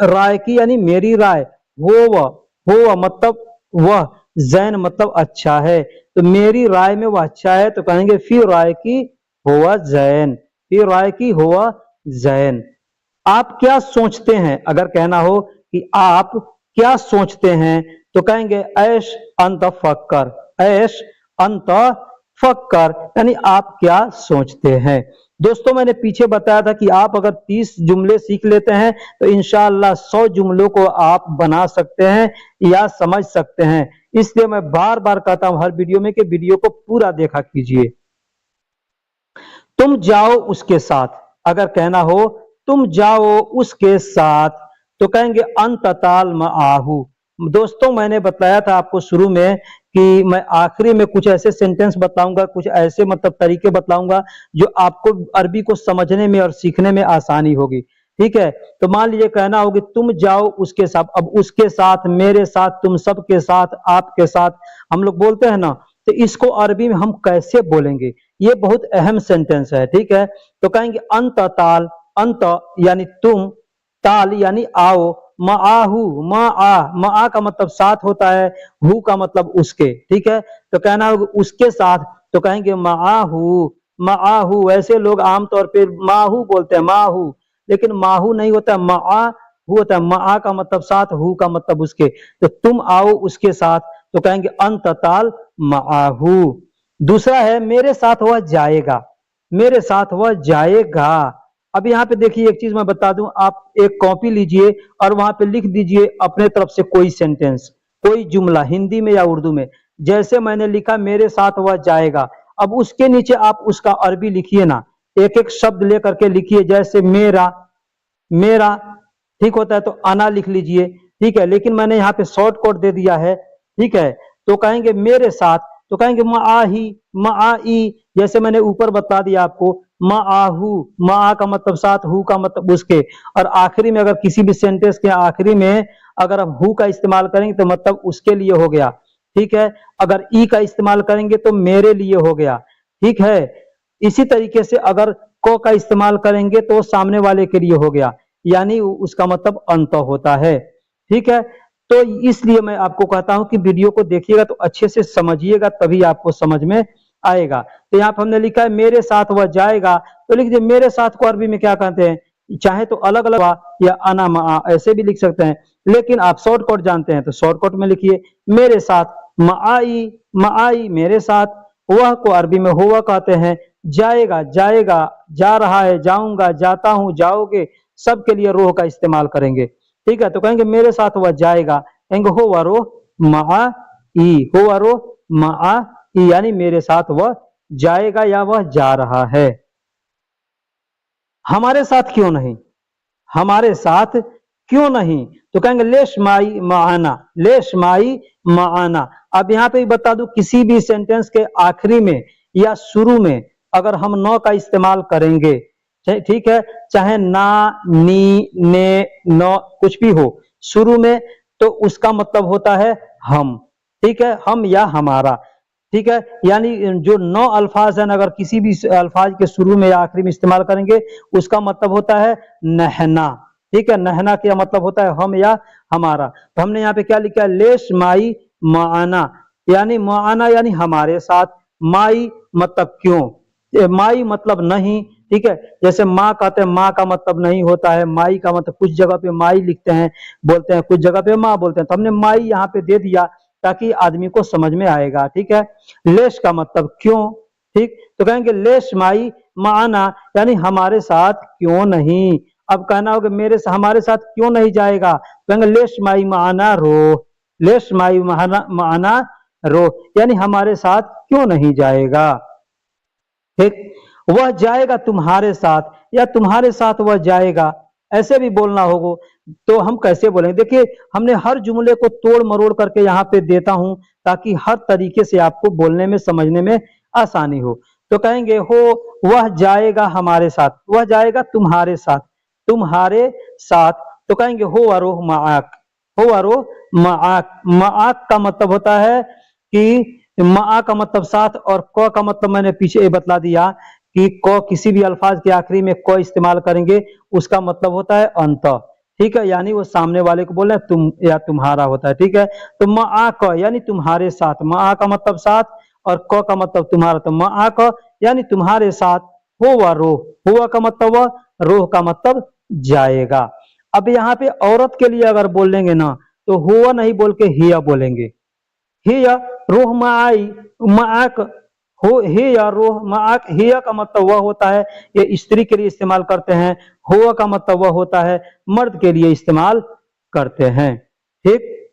राय की यानी मेरी राय, हो मतलब वह, जैन मतलब अच्छा है। तो मेरी राय में वह अच्छा है, तो कहेंगे फी राय की हुआ जैन, फी राय की हुआ जैन। आप क्या सोचते हैं, अगर कहना हो कि आप क्या सोचते हैं, तो कहेंगे ऐश अंत फक्कर, ऐश अंत फक्कर, यानी आप क्या सोचते हैं। दोस्तों मैंने पीछे बताया था कि आप अगर 30 जुमले सीख लेते हैं तो इंशाअल्लाह 100 जुमलों को आप बना सकते हैं या समझ सकते हैं। इसलिए मैं बार बार कहता हूं हर वीडियो में कि वीडियो को पूरा देखा कीजिए। तुम जाओ उसके साथ, अगर कहना हो तुम जाओ उसके साथ, तो कहेंगे अंतताल मआहू। दोस्तों मैंने बताया था आपको शुरू में कि मैं आखिरी में कुछ ऐसे सेंटेंस बताऊंगा, कुछ ऐसे मतलब तरीके बताऊंगा जो आपको अरबी को समझने में और सीखने में आसानी होगी, ठीक है। तो मान लीजिए कहना होगी तुम जाओ उसके साथ, अब उसके साथ, मेरे साथ, तुम सबके साथ, आपके साथ हम लोग बोलते हैं ना, तो इसको अरबी में हम कैसे बोलेंगे, ये बहुत अहम सेंटेंस है, ठीक है। तो कहेंगे अंत ताल, अंत यानी तुम, ताल यानी आओ, माहू, मा का मतलब साथ होता है, हु का मतलब उसके, ठीक है। तो कहना होगा उसके साथ, तो कहेंगे माहू, माहू। वैसे लोग आमतौर पे माहू बोलते हैं, माहू, लेकिन माहू नहीं होता, माहू होता है। मा का मतलब साथ, हु का मतलब उसके। तो तुम आओ उसके साथ, तो कहेंगे अंत ताल माहू। दूसरा है मेरे साथ वह जाएगा, मेरे साथ वह जाएगा। अब यहाँ पे देखिए एक चीज मैं बता दूं, आप एक कॉपी लीजिए और वहां पे लिख दीजिए अपने तरफ से कोई सेंटेंस, कोई जुमला हिंदी में या उर्दू में। जैसे मैंने लिखा मेरे साथ वह जाएगा, अब उसके नीचे आप उसका अरबी लिखिए ना, एक एक शब्द लेकर के लिखिए। जैसे मेरा, मेरा ठीक होता है तो अना लिख लीजिए, ठीक है। लेकिन मैंने यहाँ पे शॉर्ट कोट दे दिया है, ठीक है। तो कहेंगे मेरे साथ, तो कहेंगे माही, माई। जैसे मैंने ऊपर बता दिया आपको, माहू, मा का मतलब साथ, हु का मतलब उसके। और आखिरी में अगर किसी भी सेंटेंस के आखिरी में अगर हम हु का इस्तेमाल करेंगे तो मतलब उसके लिए हो गया, ठीक है। अगर ई का इस्तेमाल करेंगे तो मेरे लिए हो गया, ठीक है। इसी तरीके से अगर को का इस्तेमाल करेंगे तो सामने वाले के लिए हो गया, यानी उसका मतलब अंत होता है, ठीक है। तो इसलिए मैं आपको कहता हूं कि वीडियो को देखिएगा तो अच्छे से समझिएगा, तभी आपको समझ में आएगा। तो यहाँ पर हमने लिखा है मेरे साथ वह जाएगा, तो लिख दिए मेरे साथ को अरबी में क्या कहते हैं, चाहे तो अलग अलग या अना मा ऐसे भी लिख सकते हैं, लेकिन आप शॉर्टकट जानते हैं तो शॉर्टकट में लिखिए मेरे साथ। माई, माई मेरे साथ, वह को अरबी में हुआ कहते हैं। जाएगा, जाएगा, जा रहा है, जाऊंगा, जाता हूं, जाओगे, सबके लिए रोह का इस्तेमाल करेंगे, ठीक है। तो कहेंगे मेरे साथ वह जाएगा, कहेंगे हो वरो मा ई, हो वरो मा ई, यानी मेरे साथ वह जाएगा या वह जा रहा है। हमारे साथ क्यों नहीं, हमारे साथ क्यों नहीं, तो कहेंगे लेश माई माना, लेश माई माना। अब यहाँ पे बता दूं किसी भी सेंटेंस के आखिरी में या शुरू में अगर हम नौ का इस्तेमाल करेंगे, ठीक है, चाहे ना, नी, ने, नौ कुछ भी हो शुरू में, तो उसका मतलब होता है हम, ठीक है, हम या हमारा, ठीक है। यानी जो 9 अल्फाज हैं अगर किसी भी अल्फाज के शुरू में या आखिरी में इस्तेमाल करेंगे उसका मतलब होता है नहना, ठीक है। नहना क्या मतलब होता है हम या हमारा। तो हमने यहाँ पे क्या लिखा है, लेश माई माना, यानी माना यानी हमारे साथ, माई मतलब क्यों, माई मतलब नहीं, ठीक है। जैसे माँ कहते हैं, माँ का मतलब नहीं होता है, माई का मतलब कुछ जगह पे माई लिखते हैं बोलते हैं, कुछ जगह पे माँ बोलते हैं, तो हमने माई यहाँ पे दे दिया ताकि आदमी को समझ में आएगा, ठीक है। लेश का मतलब क्यों, ठीक। तो कहेंगे लेश माई माना, यानी हमारे साथ क्यों नहीं। अब कहना होगा मेरे से हमारे साथ क्यों नहीं जाएगा, कहेंगे लेश माई माना रो, लेश माई माना रोह, यानी हमारे साथ क्यों नहीं जाएगा। ठीक, वह जाएगा तुम्हारे साथ या तुम्हारे साथ वह जाएगा, ऐसे भी बोलना होगा। तो हम कैसे बोलेंगे, देखिए हमने हर जुमले को तोड़ मरोड़ करके यहाँ पे देता हूं ताकि हर तरीके से आपको बोलने में समझने में आसानी हो। तो कहेंगे हो वह जाएगा हमारे साथ, वह जाएगा तुम्हारे साथ, तुम्हारे साथ। तो कहेंगे हो अरोह माक, हो अरोह माक। माक का मतलब होता है कि मा का मतलब साथ, और क का मतलब मैंने पीछे ये बतला दिया कि क किसी भी अल्फाज के आखिरी में क इस्तेमाल करेंगे उसका मतलब होता है अंत। ठीक है, यानी वो सामने वाले को बोल रहे हैं तुम या तुम्हारा होता है। ठीक है, तो मा क यानी तुम्हारे साथ, मा का मतलब साथ और क का मतलब तुम्हारा, तो मा क यानी तुम्हारे साथ। हो व रोह, हुआ का मतलब वह, रोह का मतलब जाएगा। अब यहाँ पे औरत के लिए अगर बोलेंगे ना तो हुआ नहीं बोल के हिया बोलेंगे। हिया रोह माई, माक, हो हिया रोह माक। हिया का मतलब वह होता है, ये स्त्री के लिए इस्तेमाल करते हैं। हुआ का मतलब वह होता है, मर्द के लिए इस्तेमाल करते हैं। ठीक,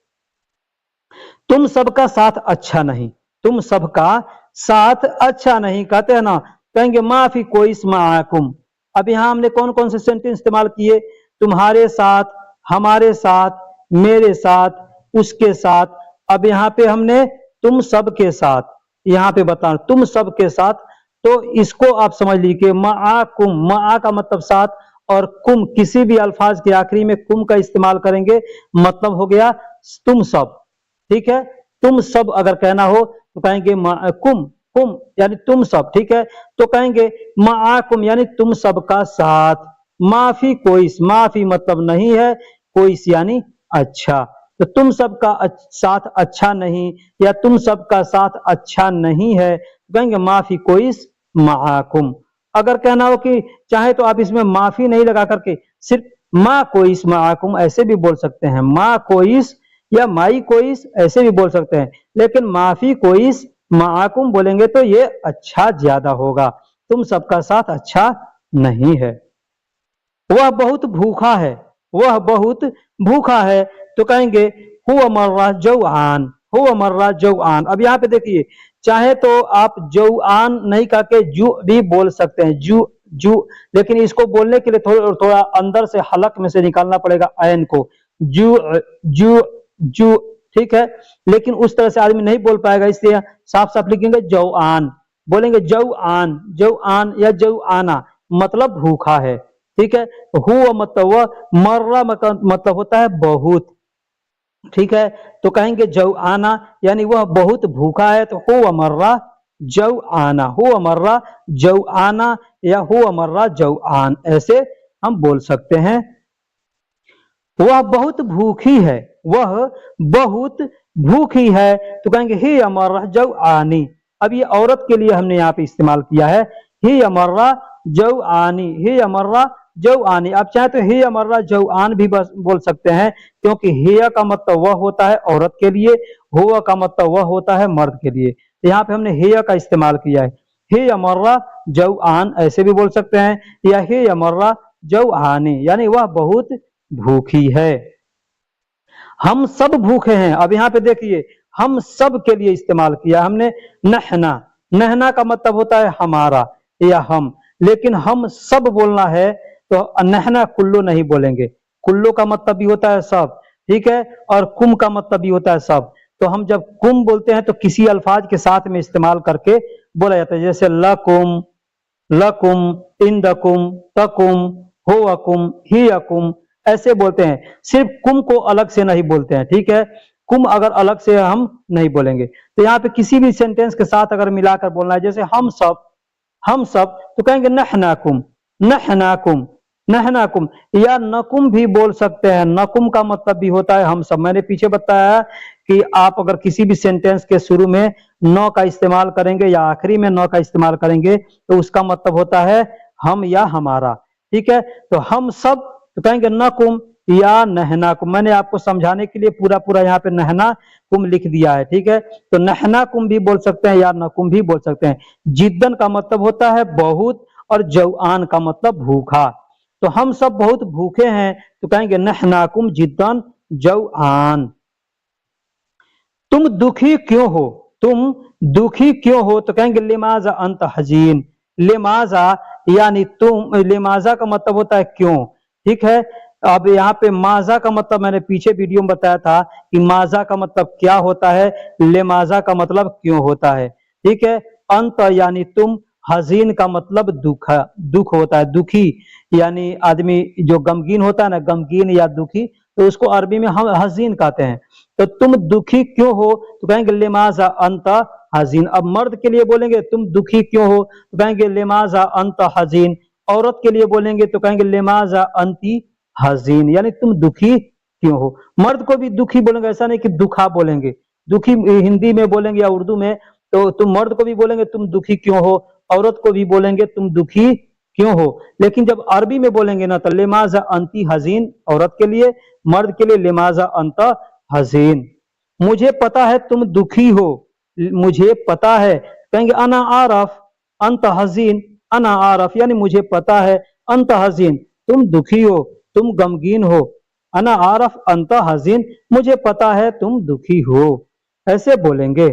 तुम सबका साथ अच्छा नहीं, तुम सबका साथ अच्छा नहीं कहते हैं ना, कहेंगे माफी कोई माकुम। अब यहाँ हमने कौन कौन से सेंटेंस इस्तेमाल किए, तुम्हारे साथ, हमारे साथ, मेरे साथ, उसके साथ। अब यहाँ पे हमने तुम सबके साथ, यहाँ पे बता तुम सबके साथ। तो इसको आप समझ लीजिए, माकुम, मा का मतलब साथ, और कुम किसी भी अल्फाज के आखिरी में कुम का इस्तेमाल करेंगे, मतलब हो गया तुम सब। ठीक है, तुम सब अगर कहना हो तो कहेंगे कुम, कुम यानी तुम सब। ठीक है, तो कहेंगे माकुम यानी तुम सबका साथ। माफी कोई, माफी मतलब नहीं है, कोई यानी अच्छा। तो तुम सबका साथ अच्छा नहीं, या तुम सबका साथ अच्छा नहीं है, तो कहेंगे माफी कोई माकुम। अगर कहना हो कि चाहे तो आप इसमें माफी नहीं लगा करके सिर्फ मा कोइस माकुम ऐसे भी बोल सकते हैं, मा कोइस या माई कोइस ऐसे भी बोल सकते हैं, लेकिन माफी कोइस माकुम बोलेंगे तो ये अच्छा ज्यादा होगा। तुम सबका साथ अच्छा नहीं है। वह बहुत भूखा है, वह बहुत भूखा है, तो कहेंगे हुआ मर्रा जौआन, हुआ मर्रा जौआन। अब यहाँ पे देखिए, चाहे तो आप जौआन नहीं कह के जू भी बोल सकते हैं, जू जू, लेकिन इसको बोलने के लिए थोड़ा थोड़ा अंदर से हलक में से निकालना पड़ेगा ऐन को, जू जू जू। ठीक है, लेकिन उस तरह से आदमी नहीं बोल पाएगा, इसलिए साफ साफ लिखेंगे जौआन, बोलेंगे जौआन, जौआन या जौआना, मतलब भूखा है। ठीक है, हुआ मतलब वह, मर्रा मतलब होता है बहुत। ठीक है, तो कहेंगे जौआना यानी वह बहुत भूखा है, तो हुआ मर्रा जौआना, हुआ मर्रा जौआना या हुआ मर्रा जौआन, ऐसे हम बोल सकते हैं। वह बहुत भूखी है, वह बहुत भूखी है, तो कहेंगे ही अमर्रा जौआनी। अब ये औरत के लिए हमने यहाँ पे इस्तेमाल किया है, ही अमर्रा जौआनी, ही अमर्रा जौआनी। आप चाहे तो ही अमर्रा जौआन भी बोल सकते हैं, क्योंकि हिया का मतलब वह होता है औरत के लिए, हुआ का मतलब वह होता है मर्द के लिए। तो यहाँ पे हमने हिया का इस्तेमाल किया है। ही अमर्रा जौआन ऐसे भी बोल सकते हैं, या ही अमर्रा जौआनी यानी वह बहुत भूखी है। हम सब भूखे हैं। अब यहाँ पे देखिए, हम सब के लिए इस्तेमाल किया हमने नहना, नहना का मतलब होता है हमारा या हम, लेकिन हम सब बोलना है तो नहना कुल्लो नहीं बोलेंगे, कुल्लो का मतलब भी होता है सब। ठीक है, और कुम का मतलब भी होता है सब। तो हम जब कुम बोलते हैं तो किसी अल्फाज के साथ में इस्तेमाल करके बोला जाता है, जैसे लकुम, लकुम, इंदकुम, तकुम, होअकुम, हियकुम, ऐसे बोलते हैं। सिर्फ कुम को अलग से नहीं बोलते हैं। ठीक है, कुम अगर अलग से हम नहीं बोलेंगे। तो यहाँ पे किसी भी सेंटेंस के साथ अगर मिलाकर बोलना है, जैसे हम सब, हम सब, तो कहेंगे नहनाकुम, नहनाकुम, नहनाकुम, या नकुम भी बोल सकते हैं। नकुम का मतलब भी होता है हम सब। मैंने पीछे बताया कि आप अगर किसी भी सेंटेंस के शुरू में न का इस्तेमाल करेंगे या आखिरी में न का इस्तेमाल करेंगे तो उसका मतलब होता है हम या हमारा। ठीक है, तो हम सब तो कहेंगे नकुम या नहना कुम। मैंने आपको समझाने के लिए पूरा पूरा यहाँ पे नहना कुम लिख दिया है। ठीक है, तो नहना कुम भी बोल सकते हैं या नकुम भी बोल सकते हैं। जिद्दन का मतलब होता है बहुत, और जौआन का मतलब भूखा। तो हम सब बहुत भूखे हैं तो कहेंगे नहनाकुम जिद्दन जौआन। तुम दुखी क्यों हो, तुम दुखी क्यों हो, तो कहेंगे लिमाजा अंत हजीन। लिमाजा यानी तुम, लिमाजा का मतलब होता है क्यों, ठीक है। अब यहाँ पे माजा का मतलब मैंने पीछे वीडियो में बताया था कि माजा का मतलब क्या होता है, लिमाजा का मतलब क्यों होता है, ठीक है। अंत यानी तुम, हजीन का मतलब दुख, दुख होता है, दुखी यानी आदमी जो गमगीन होता है ना, गमगीन या दुखी, तो उसको अरबी में हम हजीन कहते हैं। तो तुम दुखी क्यों हो, तो कहेंगे लिमाजा अंत हजीन। अब मर्द के लिए बोलेंगे तुम दुखी क्यों हो, तो कहेंगे लिमाजा अंत हजीन। औरत के लिए बोलेंगे तो कहेंगे लिमाजा अंती हजीन, यानी तुम दुखी क्यों हो। मर्द को भी दुखी बोलेंगे, ऐसा नहीं कि दुखा बोलेंगे, दुखी हिंदी में बोलेंगे या उर्दू में, तो तुम मर्द को भी बोलेंगे तुम दुखी क्यों हो, औरत को भी बोलेंगे तुम दुखी क्यों हो। लेकिन जब अरबी में बोलेंगे ना, तो लिमाजा अंती हजीन औरत के लिए, मर्द के लिए लिमाजा अंत हजीन। मुझे पता है तुम दुखी हो, मुझे पता है, कहेंगे अना आरफ अंत हजीन, अना आरफ यानी मुझे पता है, अंत हजीन तुम दुखी हो, तुम गमगीन हो, अना आरफ अंत हजीन मुझे पता है तुम दुखी हो, ऐसे बोलेंगे।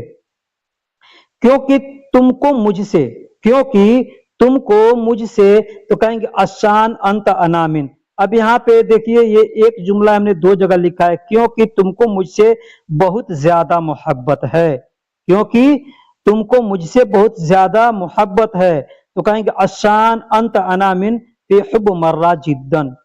क्योंकि तुमको मुझसे, क्योंकि तुमको मुझसे, तो कहेंगे अशान अंत अनामिन। अब यहाँ पे देखिए ये एक जुमला हमने दो जगह लिखा है, क्योंकि तुमको मुझसे बहुत ज्यादा मोहब्बत है, क्योंकि तुमको मुझसे बहुत ज्यादा मोहब्बत है, तो कहेंगे अशान अंत अनामिन फी हुब मर्रा जिद्दन,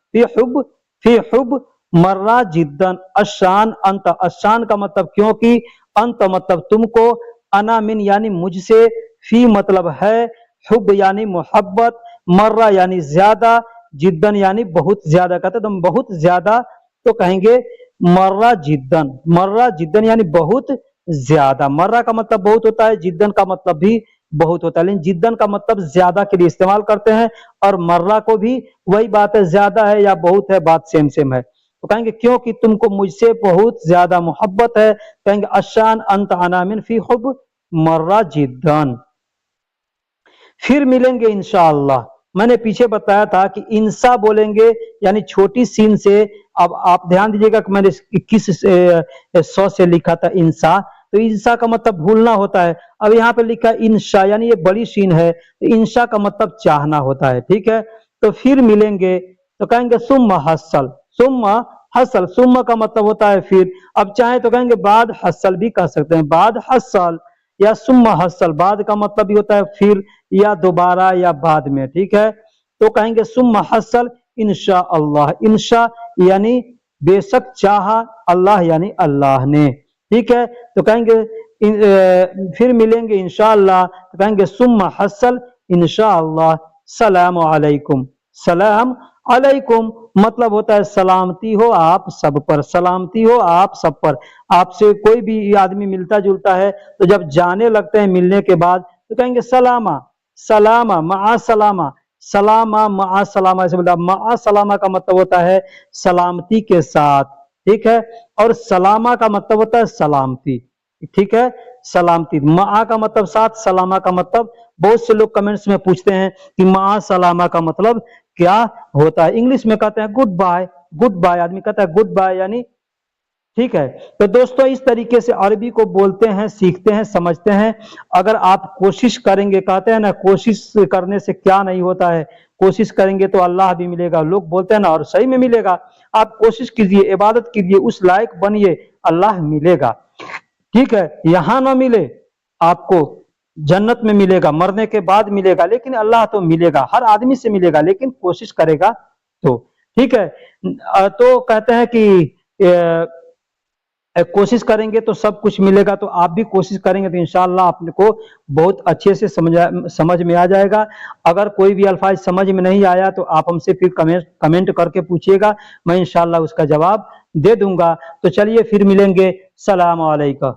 फी हुब मर्रा जिद्दन। अशान अंत, अशान का मतलब क्योंकि, अंत मतलब तुमको, अनामिन यानी मुझसे, फी मतलब है, हुब यानी मोहब्बत, मर्रा यानी ज्यादा, जिद्दन यानी बहुत ज्यादा, कहते तुम बहुत ज्यादा, तो कहेंगे मर्रा जिद्दन। मर्रा जिद्दन यानी बहुत ज्यादा। मर्रा का मतलब बहुत होता है, जिद्दन का मतलब भी बहुत होता है, लेकिन जिद्दन का मतलब ज्यादा के लिए इस्तेमाल करते हैं, और मर्रा को भी वही बात है, ज्यादा है या बहुत है, बात सेम सेम है। तो कहेंगे क्योंकि तुमको मुझसे बहुत ज्यादा मोहब्बत है, कहेंगे अशान अंत अनामिन फी हुब मर्रा जिद्दन। फिर मिलेंगे इंशाअल्लाह। मैंने पीछे बताया था कि इंसा बोलेंगे यानी छोटी सीन से। अब आप ध्यान दीजिएगा कि मैंने किस सौ से लिखा था इंसा, तो इंसा का मतलब भूलना होता है। अब यहाँ पे लिखा इंशा यानी ये बड़ी सीन है, तो इंशा का मतलब चाहना होता है, ठीक है। तो फिर मिलेंगे तो कहेंगे सुम्मा हसल, सुम्मा हसल, सुम्मा का मतलब होता है फिर। अब चाहे तो कहेंगे बाद हसल भी कह सकते हैं, बाद हसल या सुम्मा हसल, बाद का मतलब भी होता है फिर या दोबारा या बाद में, ठीक है। तो कहेंगे सुम्मा हसल इंशा अल्लाह, इंशा यानी बेशक चाहा, अल्लाह यानी अल्लाह ने, ठीक है। तो कहेंगे फिर मिलेंगे इंशाअल्लाह, तो कहेंगे सुम्मा हसल इंशाअल्लाह सलाम अलैकुम। सलाम अलैकुम मतलब होता है सलामती हो आप सब पर, सलामती हो आप सब पर। आपसे कोई भी आदमी मिलता जुलता है तो जब जाने लगते हैं मिलने के बाद तो कहेंगे सलामा, सलामा मा सलामा, सलामा मा सलामा, ऐसे बोला। मा सलामा का मतलब होता है सलामती के साथ, ठीक है। और सलामा का मतलब होता है सलामती, ठीक है, सलामती। मा का मतलब साथ, सलामा का मतलब, बहुत से लोग कमेंट्स में पूछते हैं कि मा सलामा का मतलब क्या होता है। इंग्लिश में कहते हैं गुड बाय, गुड बाय, आदमी कहता है गुड बाय यानी, ठीक है। तो दोस्तों इस तरीके से अरबी को बोलते हैं, सीखते हैं, समझते हैं। अगर आप कोशिश करेंगे, कहते हैं ना कोशिश करने से क्या नहीं होता है, कोशिश करेंगे तो अल्लाह भी मिलेगा, लोग बोलते हैं ना, और सही में मिलेगा। आप कोशिश कीजिए, इबादत कीजिए, उस लायक बनिए, अल्लाह मिलेगा, ठीक है। यहां ना मिले आपको, जन्नत में मिलेगा, मरने के बाद मिलेगा, लेकिन अल्लाह तो मिलेगा, हर आदमी से मिलेगा, लेकिन कोशिश करेगा तो, ठीक है। तो कहते हैं कि कोशिश करेंगे तो सब कुछ मिलेगा, तो आप भी कोशिश करेंगे तो इंशाअल्लाह आपको बहुत अच्छे से समझ में आ जाएगा। अगर कोई भी अल्फाज समझ में नहीं आया तो आप हमसे फिर कमेंट करके पूछिएगा, मैं इंशाअल्लाह उसका जवाब दे दूंगा। तो चलिए फिर मिलेंगे, सलाम अलैकुम।